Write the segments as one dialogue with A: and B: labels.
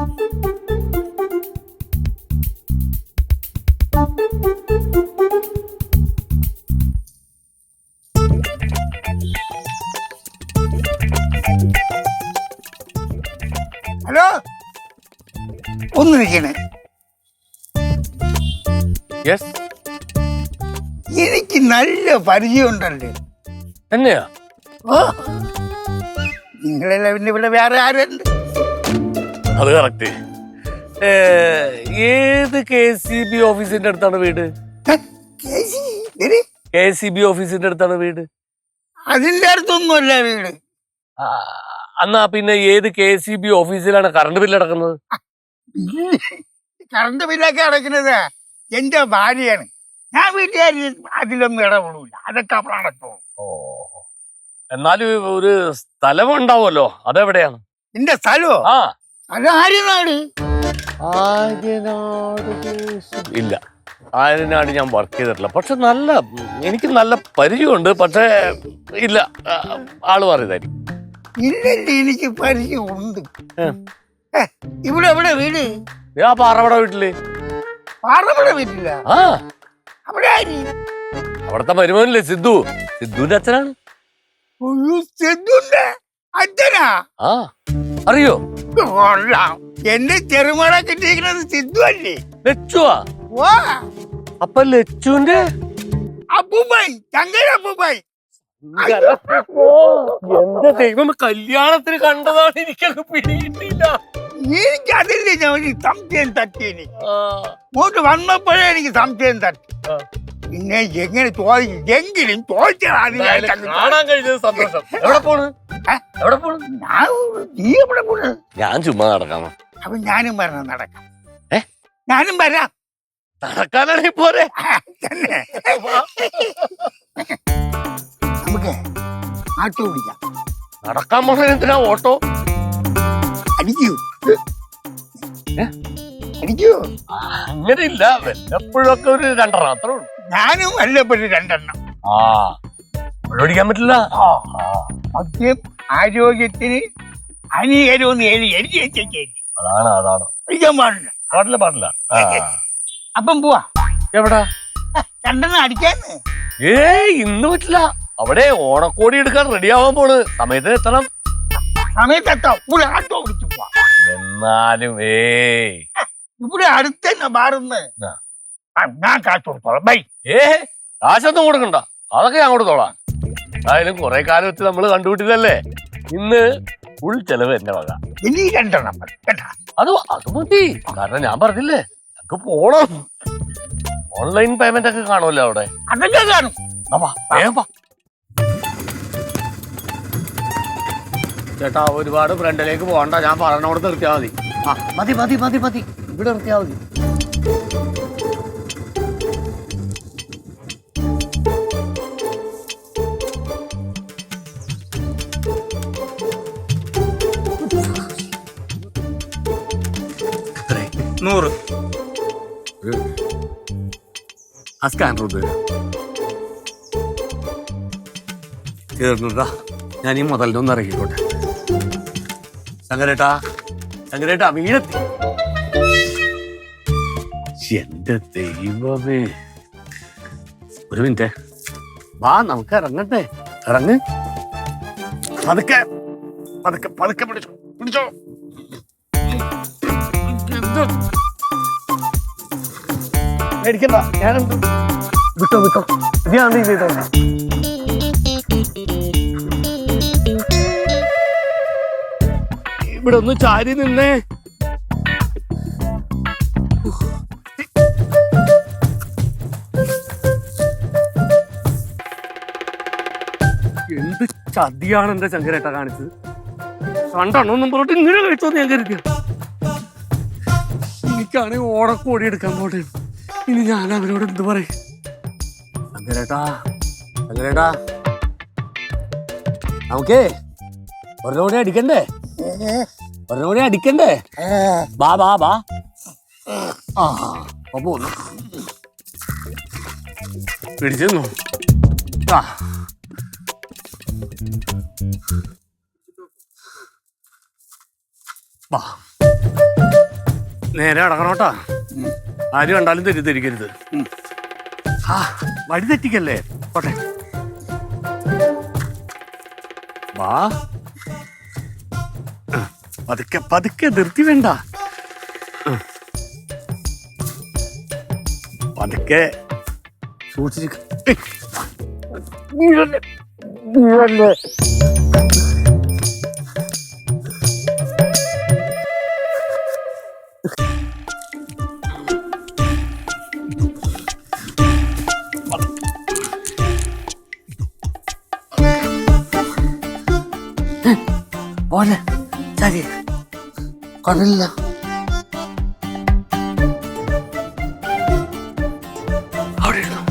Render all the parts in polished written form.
A: Hello, ഒന്ന് നിൽക്കണേ. എനിക്ക് നല്ല പരിചയമുണ്ടല്ലേ.
B: എന്നെയാ?
A: നിങ്ങളെല്ലാം പിന്നെ ഇവിടെ വേറെ ആരുണ്ട്?
B: അത് കറക്റ്റ്. ഏത് KCB ഓഫീസിന്റെ അടുത്താണ് വീട്? KCB ഓഫീസിന്റെ അടുത്താണ് വീട്?
A: അതിന്റെ അടുത്തൊന്നുമല്ല വീട്.
B: എന്നാ പിന്നെ ഏത് KCB ഓഫീസിലാണ് കറണ്ട് ബില്ല് അടക്കുന്നത്?
A: കറണ്ട് ബില്ലൊക്കെ അടക്കുന്നത് എന്റെ ഭാര്യയാണ്. ഞാൻ വീട്ടുകാരി അതിലൊന്നും ഇടപെടൂല. അതൊക്കെ അടക്കോ.
B: എന്നാലും ഒരു സ്ഥലം ഉണ്ടാവുമല്ലോ, അതെവിടെയാണ്?
A: എന്റെ സ്ഥലമോ? അത് ആര്യനാട്.
B: ഇല്ല, ആര്യനാട് ഞാൻ വർക്ക് ചെയ്തിട്ടില്ല. പക്ഷെ എനിക്ക് നല്ല പരിചയമുണ്ട്. പക്ഷെ ഇല്ല, ആള് പറയുന്നതായിരിക്കും.
A: ഇല്ലല്ലേ, എനിക്ക് പരിചയമുണ്ട്. ഇവിടെ എവിടെ വീട്?
B: പാറവട വീട്ടില്.
A: പാറവട വീട്ടില്ല? അവിടെ ആര്?
B: അവിടത്തെ മരുമോനല്ലേ സിദ്ധുവിന്റെ അച്ഛനാണ്.
A: സിദ്ധുന്റെ അച്ഛനാ?
B: അറിയോ?
A: എന്റെ ചെറുമട കിട്ടിയിരിക്കുന്നത് സിദ്ധു അല്ലേ?
B: ലച്ചുവാ? അപ്പൊ ലച്ചുവിന്റെ
A: അപ്പൂപ്പായി, ചങ്കര അപ്പൂപ്പായി.
B: എന്റെ ദൈവം, കല്യാണത്തിന് കണ്ടതാണ്. എനിക്കത് പിടിയിട്ടില്ല.
A: എനിക്കതില്ലേ സംശയം തട്ടിയെനി. ഇങ്ങോട്ട് വന്നപ്പോഴേ എനിക്ക് സംശയം തട്ടി. പിന്നെ എങ്ങനെ ചോദിച്ചെങ്കിലും
B: കാണാൻ കഴിഞ്ഞത് സന്തോഷം. എവിടെ പോണ്?
A: നീ എവിടെ പോണ്?
B: ഞാൻ ചുമ്മാ നടക്കാം.
A: അപ്പൊ ഞാനും വരണം, നടക്കാം. ഞാനും വരാം.
B: നടക്കാനാണെങ്കിൽ പോരെ.
A: നമുക്ക് ആട്ടോ പിടിക്കാം.
B: നടക്കാൻ പോണ എന്തിനാ ഓട്ടോ?
A: അടിക്കൂ അടിക്കൂ.
B: അങ്ങനെ ഇല്ല, വല്ലപ്പോഴൊക്കെ ഒരു 2 അത്രേ ഉള്ളൂ.
A: ഞാനും വല്ലപ്പോഴും 2.
B: ഓടിക്കാൻ പറ്റില്ല.
A: മദ്യം ആരോഗ്യത്തിന് ഹാനികരമെന്ന് എഴുതി വെച്ചേക്കേ.
B: അതാണ്
A: അടിക്കാൻ പാടില്ല. അപ്പം പോവാ.
B: എവിടാ?
A: 2 അടിക്കാന്ന്.
B: ഇന്ന് പറ്റില്ല. അവിടെ ഓണക്കോടി എടുക്കാൻ റെഡി ആവാൻ പോണ്. സമയത്ത് എത്തണം.
A: സമയത്തെത്താം. ഇവിടെ ആട്ടോ പിടിച്ചു പോവാ.
B: എന്നാലും
A: ഇവിടെ അടുത്തന്നെ മാറുന്ന്. ഞാൻ കാശ് കൊടുത്തോളാം. ബൈ.
B: കാശൊന്നും കൊടുക്കണ്ട, അതൊക്കെ ഞാൻ കൊടുത്തോളാം. എന്തായാലും കുറെ കാലം വെച്ച് നമ്മള് കണ്ടുപിട്ടില്ലല്ലേ. ഇന്ന് ഫുൾ ചെലവ് എന്റെ വക.
A: ഇനി 2
B: അത് മതി. കാരണം ഞാൻ പറഞ്ഞില്ലേ, ഞങ്ങക്ക് പോണം. ഓൺലൈൻ പേയ്മെന്റ് ഒക്കെ കാണുമല്ലോ അവിടെ.
A: അതൊക്കെ കാണും.
B: ചേട്ടാ, ഒരുപാട് ഫ്രണ്ടിലേക്ക് പോകണ്ട. ഞാൻ പറഞ്ഞോട് നിർത്തിയാ മതി. മതി ഇവിടെ നിർത്തിയാ മതി. ആ സ്കാനർ ചേർന്നുണ്ടാ. ഞാൻ ഈ മുതലിന്റെ ഒന്ന് ഇറങ്ങിക്കോട്ടെ. ശങ്കരേട്ടാ വീടെത്തി. എന്റെ ദൈവമേ, ഒരു മിനിറ്റ്. വാ, നമുക്ക് ഇറങ്ങട്ടെ. ഇറങ്ങ്. പതുക്കെ പിടിച്ചോ. മേടിക്കണ്ട, ഞാനുണ്ട്. വിട്ടോ. ഞാൻ ചെയ്തോ. ഇവിടെ ഒന്ന് ചാരി നിന്നേ. എന്ത് ചതിയാണ് എന്റെ ശങ്കരേട്ട കാണിച്ചത്. 2 പറഞ്ഞിട്ട് ഇങ്ങനെ കഴിച്ചോന്ന് ഞാൻ കരുതിയ. എനിക്കാണെങ്കിൽ ഓടക്കോടി എടുക്കാൻ പോട്ടെ. ഇനി ഞാൻ അവരോട് എന്ത് പറയും? ശങ്കരേട്ടാ, നമുക്കേ ഒരെണ്ണോടെ അടിക്കണ്ടേ? ബാ പോന്നു. പിടിച്ചെന്നു. വാ. നേരെ അടക്കണോട്ടാ. ആര് കണ്ടാലും തെറ്റിദ്ധരിക്കരുത്. ആ വഴി തെറ്റിക്കല്ലേ. പോട്ടെ വാ. പതുക്കെ പതുക്കെ, ധൃതി വേണ്ട. പതുക്കെ സൂക്ഷിച്ച്. പോലെ ശരി കൊണ്ടില്ല. അവിടെ ഇരുന്നു.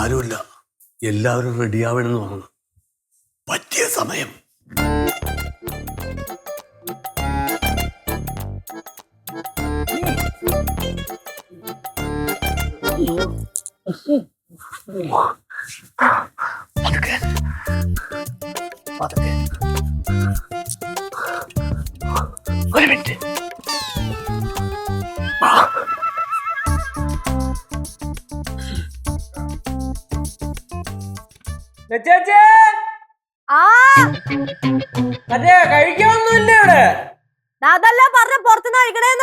B: ആരുമില്ല, എല്ലാവരും റെഡിയാവണമെന്ന് പറഞ്ഞു. പറ്റിയ സമയം. പതുക്കെ പതുക്കെ. ഒരു മിനിറ്റ്.
C: മറ്റേ കഴിക്കാനൊന്നുമില്ല ഇവിടെ.
D: അതല്ല പറഞ്ഞ പുറത്തുനിന്ന് കഴിക്കണേന്ന്.